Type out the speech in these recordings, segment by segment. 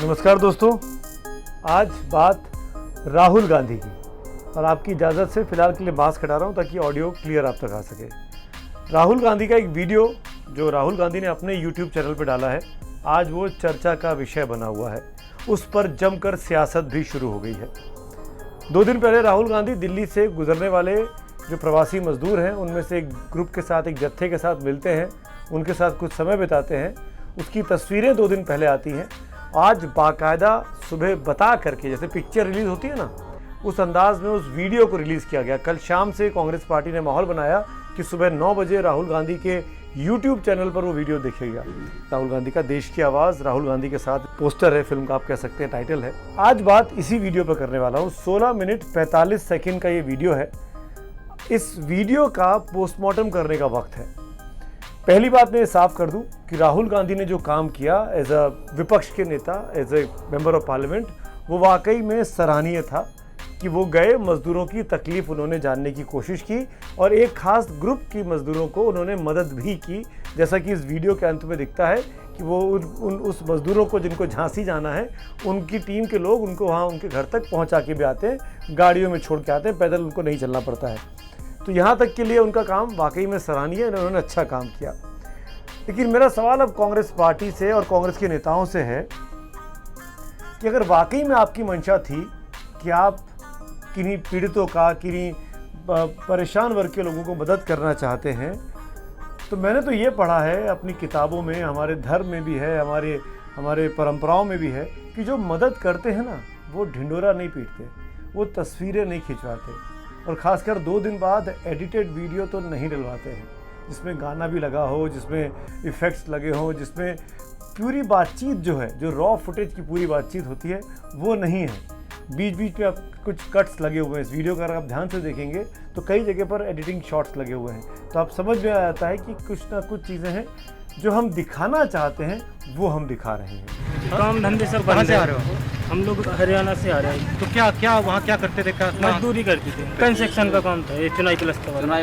नमस्कार दोस्तों, आज बात राहुल गांधी की और आपकी इजाज़त से फ़िलहाल के लिए मास्क हटा रहा हूँ ताकि ऑडियो क्लियर आप तक आ सके। राहुल गांधी का एक वीडियो जो राहुल गांधी ने अपने YouTube चैनल पर डाला है, आज वो चर्चा का विषय बना हुआ है। उस पर जमकर सियासत भी शुरू हो गई है। 2 दिन पहले राहुल गांधी दिल्ली से गुजरने वाले जो प्रवासी मजदूर हैं उनमें से एक ग्रुप के साथ, एक जत्थे के साथ मिलते हैं, उनके साथ कुछ समय बिताते हैं। उसकी तस्वीरें 2 दिन पहले आती हैं। आज बाकायदा सुबह बता करके, जैसे पिक्चर रिलीज़ होती है ना, उस अंदाज में उस वीडियो को रिलीज़ किया गया। कल शाम से कांग्रेस पार्टी ने माहौल बनाया कि सुबह 9 बजे राहुल गांधी के YouTube चैनल पर वो वीडियो देखेगा। राहुल गांधी का देश की आवाज़, राहुल गांधी के साथ पोस्टर है, फिल्म का आप कह सकते हैं टाइटल है। आज बात इसी वीडियो पर करने वाला हूँ। 16 मिनट 45 सेकेंड का ये वीडियो है। इस वीडियो का पोस्टमार्टम करने का वक्त है। पहली बात मैं साफ कर दूं कि राहुल गांधी ने जो काम किया एज अ विपक्ष के नेता, as a member of parliament, वो वाकई में सराहनीय था कि वो गए, मज़दूरों की तकलीफ़ उन्होंने जानने की कोशिश की और एक ख़ास ग्रुप की मज़दूरों को उन्होंने मदद भी की। जैसा कि इस वीडियो के अंत में दिखता है कि वो उस मज़दूरों को जिनको झांसी जाना है, उनकी टीम के लोग उनको वहाँ उनके घर तक पहुँचा के भी आते हैं, गाड़ियों में छोड़ के आते हैं, पैदल उनको नहीं चलना पड़ता है। तो यहाँ तक के लिए उनका काम वाकई में सराहनीय है, उन्होंने अच्छा काम किया। लेकिन मेरा सवाल अब कांग्रेस पार्टी से और कांग्रेस के नेताओं से है कि अगर वाकई में आपकी मंशा थी कि आप किन्हीं पीड़ितों का, किन्हीं परेशान वर्ग के लोगों को मदद करना चाहते हैं, तो मैंने तो ये पढ़ा है अपनी किताबों में, हमारे धर्म में भी है, हमारे परंपराओं में भी है कि जो मदद करते हैं ना, वो ढिंडोरा नहीं पीटते, वो तस्वीरें नहीं खिंचवाते और ख़ासकर 2 दिन बाद एडिटेड वीडियो तो नहीं डलवाते हैं जिसमें गाना भी लगा हो, जिसमें इफ़ेक्ट्स लगे हों, जिसमें पूरी बातचीत जो है, जो रॉ फुटेज की पूरी बातचीत होती है, वो नहीं है। बीच बीच में अब कुछ कट्स लगे हुए हैं। इस वीडियो का अगर आप ध्यान से देखेंगे तो कई जगह पर एडिटिंग शॉट्स लगे हुए हैं, तो आप समझ में आ जाता है कि कुछ ना कुछ चीज़ें हैं जो हम दिखाना चाहते हैं वो हम दिखा रहे हैं। काम धंधे सब कहाँ से आ रहे हो? हम लोग हरियाणा से आ रहे हैं। तो क्या वहाँ क्या करते थे? क्या मजदूरी करती थी, कंस्ट्रक्शन का काम था, ये चुनाई प्लस्तर वाला।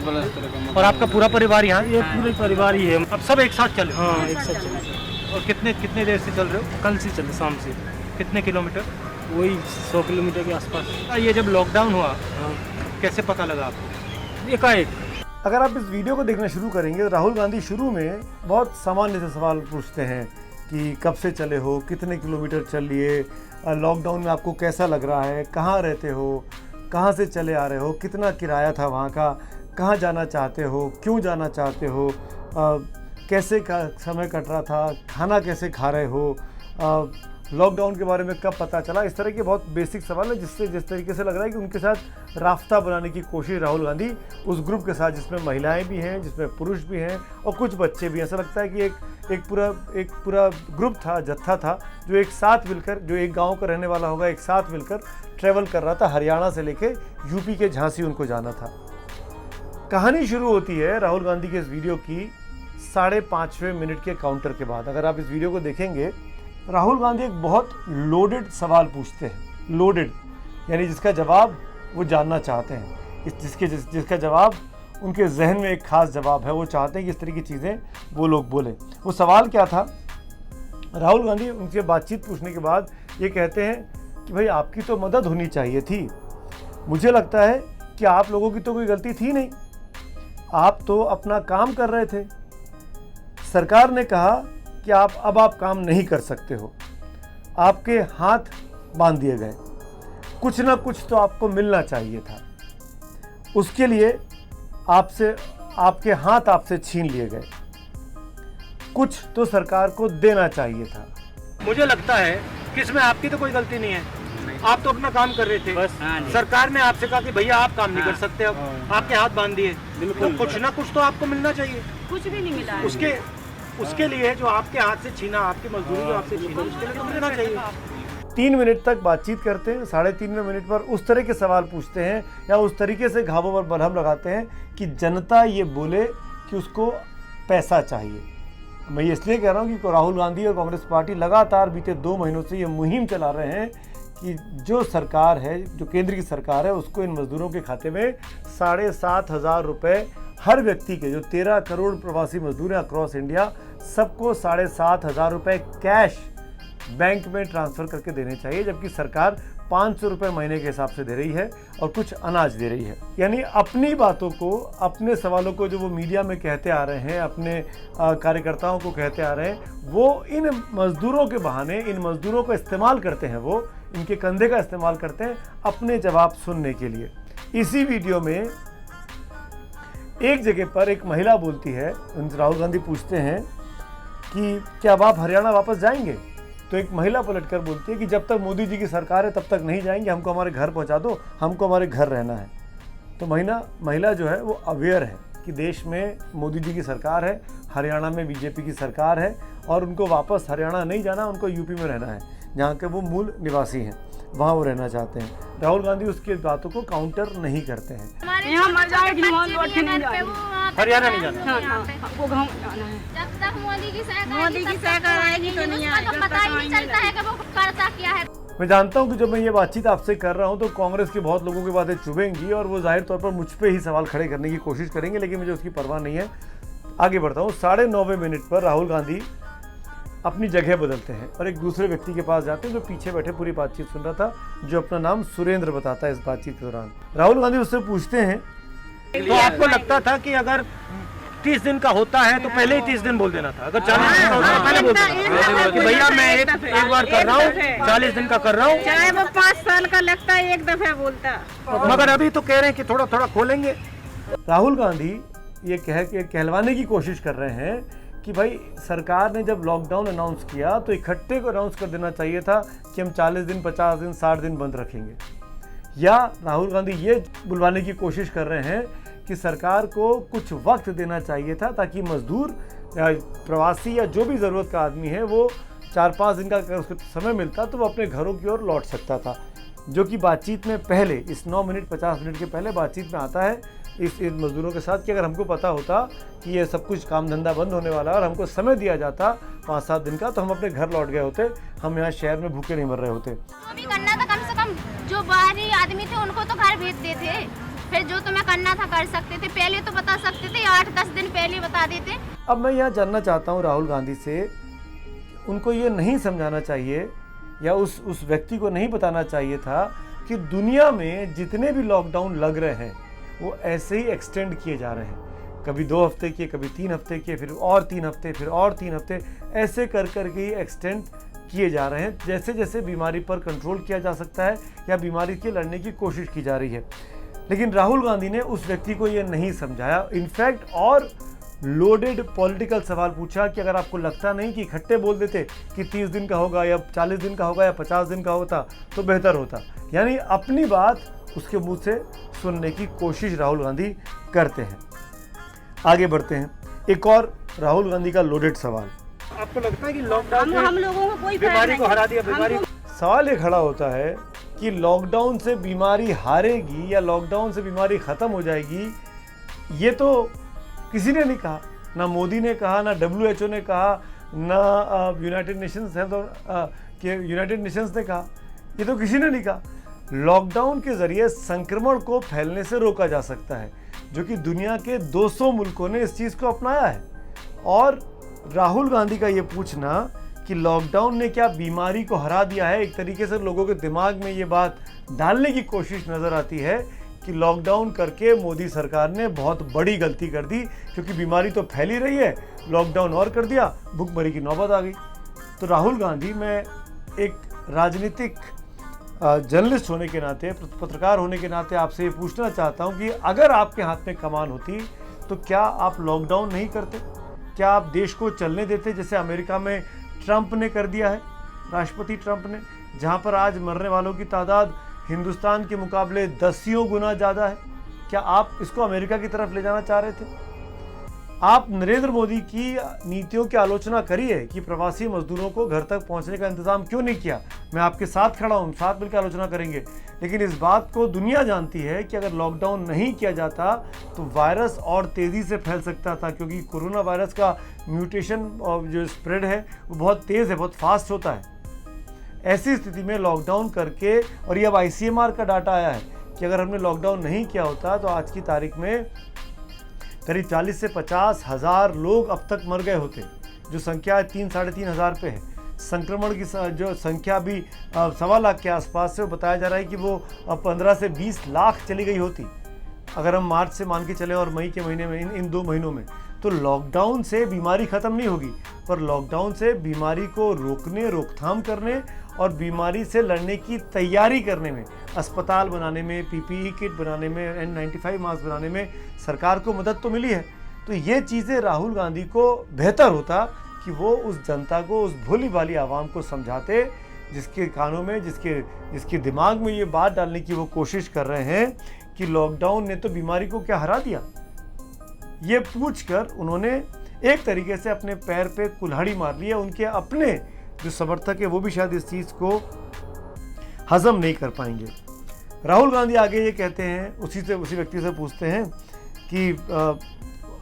और आपका पूरा परिवार यहाँ? ये पूरे परिवार ही है। अब सब एक साथ चले? हाँ, एक साथ चले। और कितने देर से चल रहे हो? कल से चले, शाम से। कितने किलोमीटर? वही 100 किलोमीटर के आसपास। ये जब लॉकडाउन हुआ, हाँ, कैसे पता लगा आपको? एकाएक। अगर आप इस वीडियो को देखना शुरू करेंगे तो राहुल गांधी शुरू में बहुत सामान्य से सवाल पूछते हैं कि कब से चले हो, कितने किलोमीटर चल लिए, लॉकडाउन में आपको कैसा लग रहा है, कहाँ रहते हो, कहाँ से चले आ रहे हो, कितना किराया था वहाँ का, कहाँ जाना चाहते हो, क्यों जाना चाहते हो, कैसे का समय कट रहा था, खाना कैसे खा रहे हो, लॉकडाउन के बारे में कब पता चला। इस तरह के बहुत बेसिक सवाल है जिससे जिस तरीके से लग रहा है कि उनके साथ रास्ता बनाने की कोशिश राहुल गांधी उस ग्रुप के साथ, जिसमें महिलाएं भी हैं, जिसमें पुरुष भी हैं और कुछ बच्चे भी। ऐसा लगता है कि एक पूरा ग्रुप था, जत्था था, जो एक साथ मिलकर, जो एक गांव का रहने वाला होगा, एक साथ मिलकर ट्रैवल कर रहा था। हरियाणा से लेके यूपी के झांसी उनको जाना था। कहानी शुरू होती है राहुल गांधी के इस वीडियो की 5.5वें मिनट के काउंटर के बाद। अगर आप इस वीडियो को देखेंगे, राहुल गांधी एक बहुत लोडेड सवाल पूछते हैं। लोडेड यानी जिसका जवाब वो जानना चाहते हैं, जिसका जवाब उनके जहन में एक ख़ास जवाब है। वो चाहते हैं कि इस तरह की चीज़ें वो लोग बोलें। वो सवाल क्या था? राहुल गांधी उनसे बातचीत पूछने के बाद ये कहते हैं कि भाई आपकी तो मदद होनी चाहिए थी। मुझे लगता है कि आप लोगों की तो कोई गलती थी नहीं, आप तो अपना काम कर रहे थे। सरकार ने कहा कि आप काम नहीं कर सकते हो, आपके हाथ बांध दिए गए, कुछ ना कुछ तो आपको मिलना चाहिए था, उसके लिए आपके हाथ आपसे छीन लिए गए, कुछ तो सरकार को देना चाहिए था। मुझे लगता है कि इसमें आपकी तो कोई गलती नहीं है, आप तो अपना काम कर रहे थे बस। सरकार ने आपसे कहा कि भैया आप काम नहीं कर सकते, अब आपके हाथ बांध दिए, तो कुछ ना कुछ तो आपको मिलना चाहिए। कुछ भी नहीं मिला। उसके लिए जो आपके हाथ से छीना, आपकी मजदूरी जो आपसे छीना, उसके लिए तो मिलना चाहिए। 3 मिनट तक बातचीत करते हैं, 3.5वें मिनट पर उस तरह के सवाल पूछते हैं या उस तरीके से घावों पर मलहम लगाते हैं कि जनता ये बोले कि उसको पैसा चाहिए। मैं ये इसलिए कह रहा हूँ कि राहुल गांधी और कांग्रेस पार्टी लगातार बीते 2 महीनों से ये मुहिम चला रहे हैं कि जो सरकार है, जो केंद्र की सरकार है, उसको इन मजदूरों के खाते में 7,500 रुपये हर व्यक्ति के, जो 13 करोड़ प्रवासी मजदूर हैं अक्रॉस इंडिया, सबको 7,500 रुपये कैश बैंक में ट्रांसफ़र करके देने चाहिए, जबकि सरकार 500 रुपये महीने के हिसाब से दे रही है और कुछ अनाज दे रही है। यानी अपनी बातों को, अपने सवालों को जो वो मीडिया में कहते आ रहे हैं, अपने कार्यकर्ताओं को कहते आ रहे हैं, वो इन मज़दूरों के बहाने, इन मज़दूरों का इस्तेमाल करते हैं, वो इनके कंधे का इस्तेमाल करते हैं अपने जवाब सुनने के लिए। इसी वीडियो में एक जगह पर एक महिला बोलती है, राहुल गांधी पूछते हैं कि क्या आप हरियाणा वापस जाएंगे, तो एक महिला पलटकर बोलती है कि जब तक मोदी जी की सरकार है तब तक नहीं जाएंगे, हमको हमारे घर पहुंचा दो, हमको हमारे घर रहना है। तो महिला जो है वो अवेयर है कि देश में मोदी जी की सरकार है, हरियाणा में बीजेपी की सरकार है और उनको वापस हरियाणा नहीं जाना, उनको यूपी में रहना है, जहाँ के वो मूल निवासी हैं, वहाँ वो रहना चाहते हैं। राहुल गांधी उसकी बातों को काउंटर नहीं करते हैं। हरियाणा नहीं जाना, हमको गाँव जाना है। जब तक मोदी की सरकार आएगी तो नहीं आएगा, पता ही नहीं चलता है कि वो करता क्या है। मैं जानता हूं कि जब मैं ये बातचीत आपसे कर रहा हूं तो कांग्रेस के बहुत लोगों की बातें चुभेंगी और वो जाहिर तौर पर मुझ पे ही सवाल खड़े करने की कोशिश करेंगे, लेकिन मुझे उसकी परवाह नहीं है। आगे बढ़ता हूँ। 9:30 मिनट पर राहुल गांधी अपनी जगह बदलते हैं और एक दूसरे व्यक्ति के पास जाते हैं जो पीछे बैठे पूरी बातचीत सुन रहा था, जो अपना नाम सुरेंद्र बताता है। इस बातचीत के दौरान राहुल गांधी उससे पूछते हैं, तो आपको लगता था कि अगर 30 दिन का होता है तो पहले ही 30 दिन बोल देना था, अगर 40 दिन का होता है पहले बोल देना था कि भैया मैं एक बार कर रहा हूँ, 40 दिन का कर रहा हूँ, चाहे वो 5 साल का लगता है एक दफे बोलता। मगर अभी तो कह रहे हैं कि थोड़ा थोड़ा खोलेंगे। राहुल गांधी ये कहलवाने की कोशिश कर रहे हैं कि भाई सरकार ने जब लॉकडाउन अनाउंस किया तो इकट्ठे को अनाउंस कर देना चाहिए था कि हम 40 दिन, 50 दिन, 60 दिन बंद रखेंगे। या राहुल गांधी ये बुलवाने की कोशिश कर रहे हैं कि सरकार को कुछ वक्त देना चाहिए था ताकि मजदूर या प्रवासी या जो भी ज़रूरत का आदमी है वो 4-5 दिन का अगर उसको समय मिलता तो वो अपने घरों की ओर लौट सकता था, जो कि बातचीत में पहले इस 9 मिनट 50 मिनट के पहले बातचीत में आता है इस मजदूरों के साथ कि अगर हमको पता होता कि ये सब कुछ काम धंधा बंद होने वाला है और हमको समय दिया जाता 5-7 दिन का तो हम अपने घर लौट गए होते, हम यहाँ शहर में भूखे नहीं मर रहे होते। जो भी करना था कम से कम जो बाहरी आदमी थे उनको तो घर भेजते थे, फिर जो तुम्हें करना था कर सकते थे, पहले तो बता सकते थे, 8-10 दिन पहले बता देते। अब मैं यहाँ जानना चाहता हूँ राहुल गांधी से, उनको ये नहीं समझाना चाहिए या उस व्यक्ति को नहीं बताना चाहिए था कि दुनिया में जितने भी लॉकडाउन लग रहे हैं वो ऐसे ही एक्सटेंड किए जा रहे हैं, कभी 2 हफ्ते के, कभी 3 हफ्ते के, फिर और 3 हफ्ते, फिर और 3 हफ्ते, ऐसे कर के ही एक्सटेंड किए जा रहे हैं जैसे जैसे बीमारी पर कंट्रोल किया जा सकता है या बीमारी के लड़ने की कोशिश की जा रही है। लेकिन राहुल गांधी ने उस व्यक्ति को ये नहीं समझाया, इनफैक्ट और लोडेड पॉलिटिकल सवाल पूछा कि अगर आपको लगता नहीं कि इकट्ठे बोल देते कि 30 दिन का होगा या 40 दिन का होगा या 50 दिन का होता तो बेहतर होता। यानी अपनी बात उसके मुंह से सुनने की कोशिश राहुल गांधी करते हैं। आगे बढ़ते हैं। एक और राहुल गांधी का लोडेड सवाल, आपको लगता है कि लॉकडाउन हम लोगों को कोई बीमारी को हरा दिया? बीमारी सवाल ये खड़ा होता है कि लॉकडाउन से बीमारी हारेगी या लॉकडाउन से बीमारी ख़त्म हो जाएगी, ये तो किसी ने नहीं कहा, ना मोदी ने कहा, ना WHO ने कहा, ना यूनाइटेड नेशंस ने कहा, ये तो किसी ने नहीं कहा। लॉकडाउन के ज़रिए संक्रमण को फैलने से रोका जा सकता है, जो कि दुनिया के 200 मुल्कों ने इस चीज़ को अपनाया है। और राहुल गांधी का ये पूछना कि लॉकडाउन ने क्या बीमारी को हरा दिया है, एक तरीके से लोगों के दिमाग में ये बात डालने की कोशिश नज़र आती है कि लॉकडाउन करके मोदी सरकार ने बहुत बड़ी गलती कर दी, क्योंकि बीमारी तो फैल ही रही है, लॉकडाउन और कर दिया, भुखमरी की नौबत आ गई। तो राहुल गांधी, मैं एक राजनीतिक जर्नलिस्ट होने के नाते, पत्रकार होने के नाते आपसे ये पूछना चाहता हूँ कि अगर आपके हाथ में कमान होती तो क्या आप लॉकडाउन नहीं करते? क्या आप देश को चलने देते जैसे अमेरिका में ट्रंप ने कर दिया है, राष्ट्रपति ट्रंप ने, जहाँ पर आज मरने वालों की तादाद हिंदुस्तान के मुकाबले 10 गुना ज़्यादा है? क्या आप इसको अमेरिका की तरफ ले जाना चाह रहे थे? आप नरेंद्र मोदी की नीतियों की आलोचना करिए कि प्रवासी मजदूरों को घर तक पहुंचने का इंतजाम क्यों नहीं किया, मैं आपके साथ खड़ा हूं, साथ मिलकर आलोचना करेंगे। लेकिन इस बात को दुनिया जानती है कि अगर लॉकडाउन नहीं किया जाता तो वायरस और तेज़ी से फैल सकता था, क्योंकि कोरोना वायरस का म्यूटेशन और जो स्प्रेड है वो बहुत तेज़ है, बहुत फास्ट होता है। ऐसी स्थिति में लॉकडाउन करके, और ये अब ICMR का डाटा आया है कि अगर हमने लॉकडाउन नहीं किया होता तो आज की तारीख में करीब 40 से 50 हज़ार लोग अब तक मर गए होते, जो संख्या 3-3.5 हज़ार पे है। संक्रमण की जो संख्या भी 1.25 लाख के आसपास से, बताया जा रहा है कि वो 15 से 20 लाख चली गई होती अगर हम मार्च से मान के चलें और मई के महीने में, इन 2 महीनों में। तो लॉकडाउन से बीमारी ख़त्म नहीं होगी, पर लॉकडाउन से बीमारी को रोकने, रोकथाम करने और बीमारी से लड़ने की तैयारी करने में, अस्पताल बनाने में, PPE किट बनाने में, N95 मास्क बनाने में सरकार को मदद तो मिली है। तो ये चीज़ें राहुल गांधी को बेहतर होता कि वो उस जनता को, उस भोली भाली आवाम को समझाते, जिसके कानों में, जिसके दिमाग में ये बात डालने की वो कोशिश कर रहे हैं कि लॉकडाउन ने तो बीमारी को क्या हरा दिया। ये पूछकर उन्होंने एक तरीके से अपने पैर पे कुल्हाड़ी मार ली है। उनके अपने जो समर्थक है वो भी शायद इस चीज़ को हजम नहीं कर पाएंगे। राहुल गांधी आगे ये कहते हैं, उसी व्यक्ति से पूछते हैं कि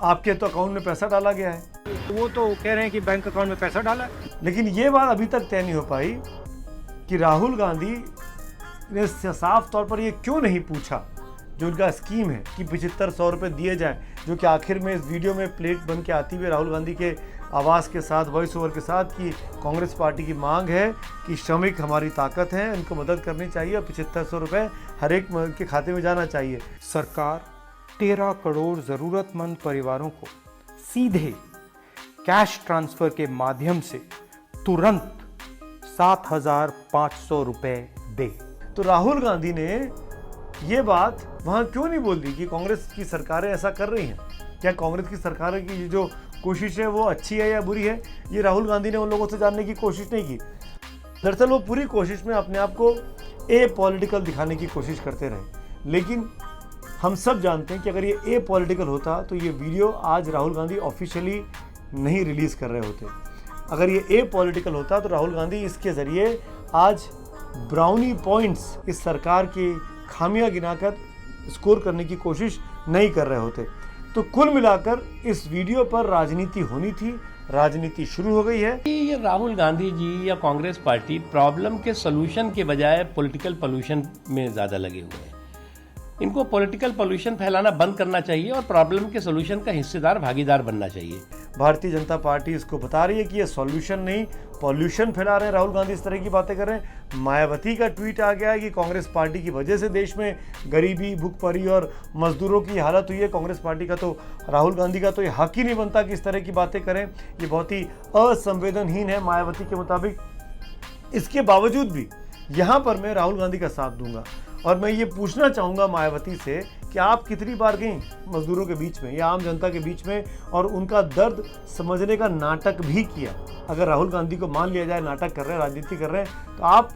आपके तो अकाउंट में पैसा डाला गया है। वो तो कह रहे हैं कि बैंक अकाउंट में पैसा डाला है, लेकिन ये बात अभी तक तय नहीं हो पाई कि राहुल गांधी ने साफ तौर पर ये क्यों नहीं पूछा जो उनका स्कीम है कि 7500 रुपये दिए जाएं, जो कि आखिर में इस वीडियो में प्लेट बन के आती हुई राहुल गांधी के आवाज़ के साथ, वॉइस ओवर के साथ, कि कांग्रेस पार्टी की मांग है कि श्रमिक हमारी ताकत हैं, इनको मदद करनी चाहिए और 7500 रुपये हर एक के खाते में जाना चाहिए। सरकार 13 करोड़ ज़रूरतमंद परिवारों को सीधे कैश ट्रांसफ़र के माध्यम से तुरंत 7,500 रुपये दे। तो राहुल गांधी ने ये बात वहाँ क्यों नहीं बोल दी कि कांग्रेस की सरकारें ऐसा कर रही हैं? क्या कांग्रेस की सरकारों की जो कोशिश है वो अच्छी है या बुरी है? ये राहुल गांधी ने उन लोगों से जानने की कोशिश नहीं की। दरअसल वो पूरी कोशिश में अपने आप को पॉलिटिकल दिखाने की कोशिश करते रहे। लेकिन हम सब जानते हैं कि अगर ये पॉलिटिकल होता तो ये वीडियो आज राहुल गांधी ऑफिशियली नहीं रिलीज़ कर रहे होते। अगर ये पॉलिटिकल होता तो राहुल गांधी इसके ज़रिए आज ब्राउनी पॉइंट्स इस सरकार की खामियां गिनाकर स्कोर करने की कोशिश नहीं कर रहे होते। तो कुल मिलाकर इस वीडियो पर राजनीति होनी थी, राजनीति शुरू हो गई है। ये राहुल गांधी जी या कांग्रेस पार्टी प्रॉब्लम के सलूशन के बजाय पॉलिटिकल पोल्यूशन में ज़्यादा लगे हुए हैं। इनको पॉलिटिकल पोल्यूशन फैलाना बंद करना चाहिए और प्रॉब्लम के सलूशन का हिस्सेदार, भागीदार बनना चाहिए। भारतीय जनता पार्टी इसको बता रही है कि ये सॉल्यूशन नहीं, पॉल्यूशन फैला रहे हैं राहुल गांधी, इस तरह की बातें कर रहे हैं। मायावती का ट्वीट आ गया है कि कांग्रेस पार्टी की वजह से देश में गरीबी, भूखमरी और मजदूरों की हालत हुई है। कांग्रेस पार्टी का तो, राहुल गांधी का तो ये हक ही नहीं बनता कि इस तरह की बातें करें। ये बहुत ही असंवेदनहीन है मायावती के मुताबिक। इसके बावजूद भी यहाँ पर मैं राहुल गांधी का साथ दूंगा और मैं ये पूछना चाहूँगा मायावती से कि आप कितनी बार गई मजदूरों के बीच में या आम जनता के बीच में और उनका दर्द समझने का नाटक भी किया? अगर राहुल गांधी को मान लिया जाए नाटक कर रहे हैं, राजनीति कर रहे हैं, तो आप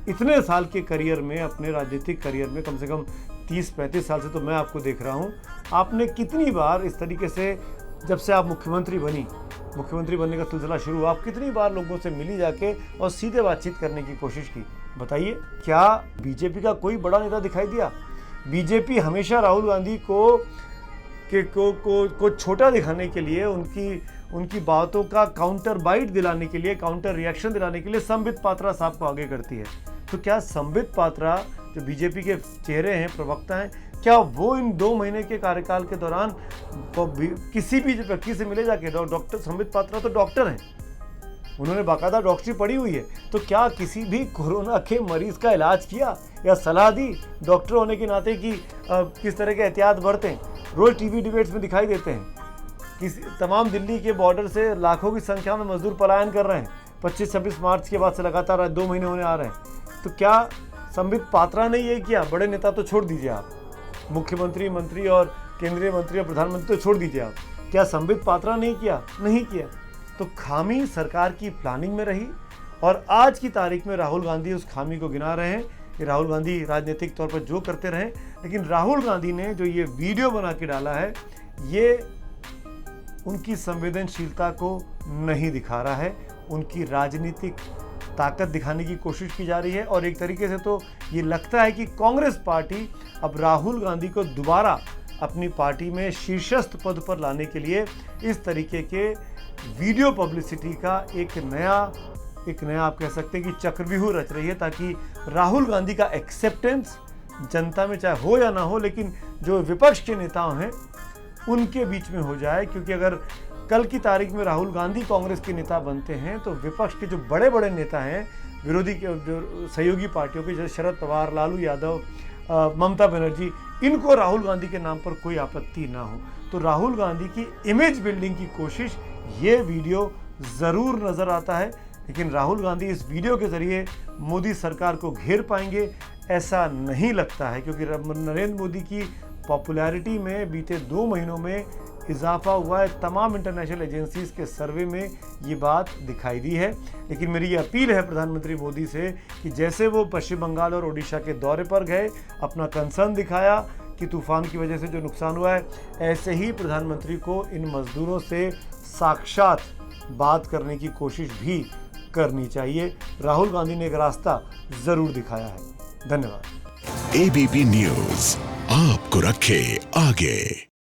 इतने साल के करियर में, अपने राजनीतिक करियर में, कम से कम 30-35 साल से तो मैं आपको देख रहा हूँ, आपने कितनी बार इस तरीके से, जब से आप मुख्यमंत्री बनने का सिलसिला शुरू हुआ, आप कितनी बार लोगों से मिली जाके और सीधे बातचीत करने की कोशिश की? बताइए, क्या बीजेपी का कोई बड़ा नेता दिखाई दिया? बीजेपी हमेशा राहुल गांधी को छोटा दिखाने के लिए, उनकी बातों का काउंटर बाइट दिलाने के लिए, काउंटर रिएक्शन दिलाने के लिए संबित पात्रा साहब को आगे करती है। तो क्या संबित पात्रा जो बीजेपी के चेहरे हैं, प्रवक्ता हैं, क्या वो इन 2 महीने के कार्यकाल के दौरान किसी भी व्यक्ति से मिले जाके? डॉक्टर संबित पात्रा तो डॉक्टर हैं, उन्होंने बाकायदा डॉक्टरी पढ़ी हुई है, तो क्या किसी भी कोरोना के मरीज का इलाज किया या सलाह दी डॉक्टर होने के नाते कि किस तरह के एहतियात बरतें? रोज टीवी डिबेट्स में दिखाई देते हैं कि तमाम दिल्ली के बॉर्डर से लाखों की संख्या में मजदूर पलायन कर रहे हैं। 25-26 मार्च के बाद से लगातार 2 महीने होने आ रहे हैं। तो क्या संबित पात्रा ने ये किया? बड़े नेता तो छोड़ दीजिए आप, मुख्यमंत्री, मंत्री और केंद्रीय मंत्री और प्रधानमंत्री तो छोड़ दीजिए आप, क्या संबित पात्रा ने किया? नहीं किया। तो खामी सरकार की प्लानिंग में रही और आज की तारीख में राहुल गांधी उस खामी को गिना रहे हैं कि राहुल गांधी राजनीतिक तौर पर जो करते रहें, लेकिन राहुल गांधी ने जो ये वीडियो बना के डाला है, ये उनकी संवेदनशीलता को नहीं दिखा रहा है, उनकी राजनीतिक ताकत दिखाने की कोशिश की जा रही है। और एक तरीके से तो ये लगता है कि कांग्रेस पार्टी अब राहुल गांधी को दोबारा अपनी पार्टी में शीर्षस्थ पद पर लाने के लिए इस तरीके के वीडियो पब्लिसिटी का एक नया आप कह सकते हैं कि चक्रव्यूह रच रही है, ताकि राहुल गांधी का एक्सेप्टेंस जनता में चाहे हो या ना हो, लेकिन जो विपक्ष के नेता हैं उनके बीच में हो जाए। क्योंकि अगर कल की तारीख में राहुल गांधी कांग्रेस के नेता बनते हैं तो विपक्ष के जो बड़े बड़े नेता हैं, विरोधी के जो सहयोगी पार्टियों के, जैसे शरद पवार, लालू यादव, ममता बनर्जी, इनको राहुल गांधी के नाम पर कोई आपत्ति ना हो। तो राहुल गांधी की इमेज बिल्डिंग की कोशिश ये वीडियो ज़रूर नज़र आता है, लेकिन राहुल गांधी इस वीडियो के ज़रिए मोदी सरकार को घेर पाएंगे ऐसा नहीं लगता है, क्योंकि नरेंद्र मोदी की पॉपुलैरिटी में बीते 2 महीनों में इजाफा हुआ है। तमाम इंटरनेशनल एजेंसीज के सर्वे में ये बात दिखाई दी है। लेकिन मेरी ये अपील है प्रधानमंत्री मोदी से कि जैसे वो पश्चिम बंगाल और ओडिशा के दौरे पर गए, अपना कंसर्न दिखाया कि तूफान की वजह से जो नुकसान हुआ है, ऐसे ही प्रधानमंत्री को इन मजदूरों से साक्षात बात करने की कोशिश भी करनी चाहिए। राहुल गांधी ने एक रास्ता ज़रूर दिखाया है। धन्यवाद। ABP न्यूज़ आपको रखे आगे।